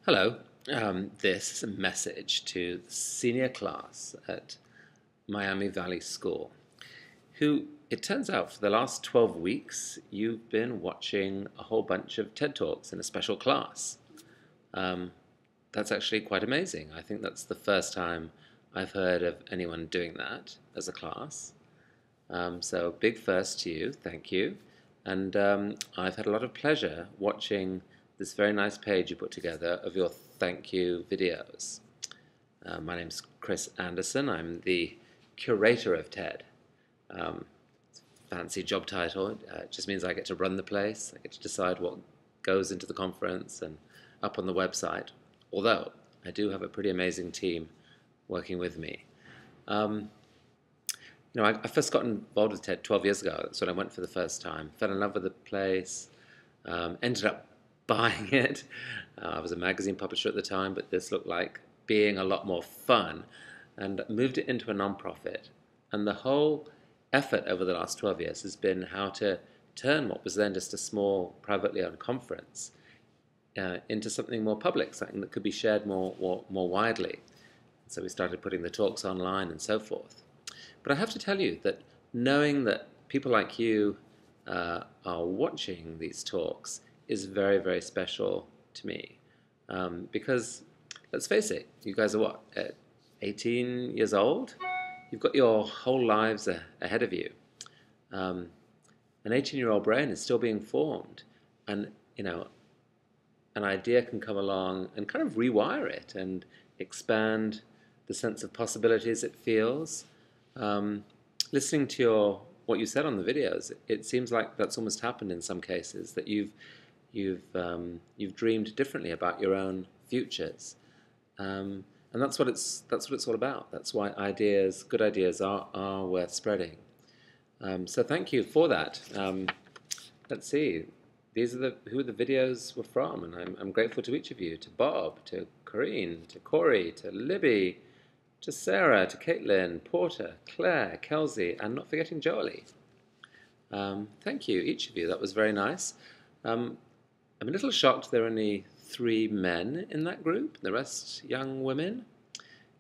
Hello, this is a message to the senior class at Miami Valley School, who, it turns out, for the last 12 weeks, you've been watching a whole bunch of TED Talks in a special class. Um, that's actually quite amazing. I think that's the first time I've heard of anyone doing that as a class. So big first to you, thank you. And I've had a lot of pleasure watching this very nice page you put together of your thank you videos. My name's Chris Anderson. I'm the curator of TED. Fancy job title. It just means I get to run the place. I get to decide what goes into the conference and up on the website. Although I do have a pretty amazing team working with me. I first got involved with TED 12 years ago. That's when I went for the first time. Fell in love with the place. Ended up buying it. I was a magazine publisher at the time, but this looked like being a lot more fun, and moved it into a non-profit. And the whole effort over the last 12 years has been how to turn what was then just a small, privately owned conference into something more public, something that could be shared more widely. So we started putting the talks online and so forth. But I have to tell you that knowing that people like you are watching these talks is very, very special to me. Because, let's face it, you guys are what, 18 years old? You've got your whole lives ahead of you. An 18-year-old brain is still being formed. And, an idea can come along and kind of rewire it and expand the sense of possibilities it feels. Listening to what you said on the videos, it seems like that's almost happened in some cases, that you've dreamed differently about your own futures, and that's what it's all about. That's why good ideas are worth spreading. So thank you for that. Let's see. These are who the videos were from, and I'm grateful to each of you, to Bob, to Corinne, to Corey, to Libby, to Sarah, to Caitlin, Porter, Claire, Kelsey, and not forgetting Jolie. Thank you, each of you. That was very nice. I'm a little shocked there are only 3 men in that group, the rest young women.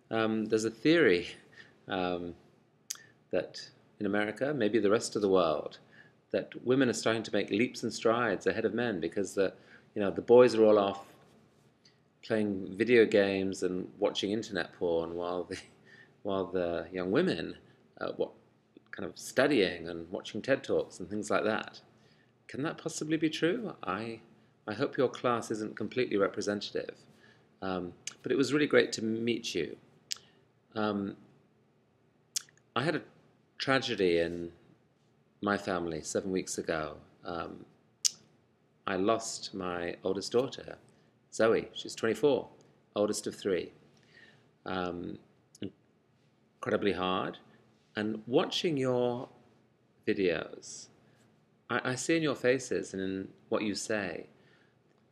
There's a theory that in America, maybe the rest of the world, that women are starting to make leaps and strides ahead of men because the boys are all off playing video games and watching internet porn while the young women are kind of studying and watching TED Talks and things like that. Can that possibly be true? I hope your class isn't completely representative, but it was really great to meet you. I had a tragedy in my family 7 weeks ago. I lost my oldest daughter, Zoe. She's 24, oldest of 3. Incredibly hard. And watching your videos, I see in your faces and in what you say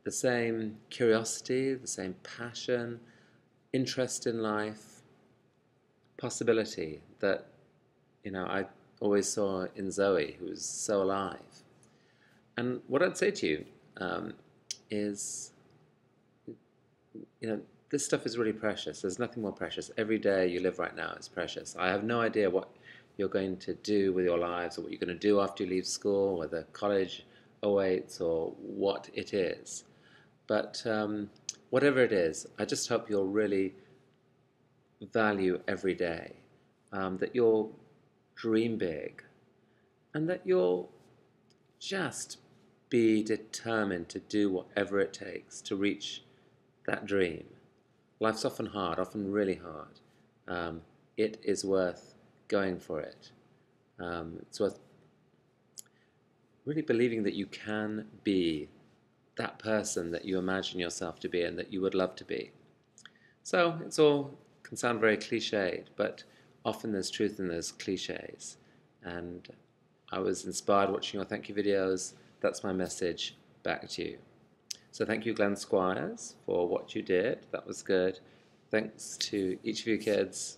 the same curiosity, the same passion, interest in life, possibility that I always saw in Zoe, who was so alive. And what I'd say to you is, this stuff is really precious. There's nothing more precious. Every day you live right now is precious. I have no idea what you're going to do with your lives or what you're going to do after you leave school, whether college awaits or what it is. But whatever it is, I just hope you'll really value every day, that you'll dream big, and that you'll just be determined to do whatever it takes to reach that dream. Life's often hard, often really hard. It is worth going for it. It's worth really believing that you can be that person that you imagine yourself to be and that you would love to be. So it's all can sound very cliched, but often there's truth in those cliches. And I was inspired watching your thank you videos. That's my message back to you. So thank you, Glenn Squires, for what you did. That was good. Thanks to each of you kids.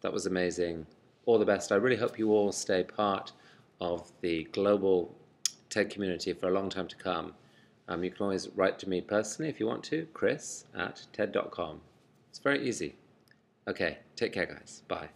That was amazing. All the best. I really hope you all stay part of the global TED community for a long time to come. You can always write to me personally if you want to, chris@ted.com. It's very easy. Okay, take care, guys. Bye.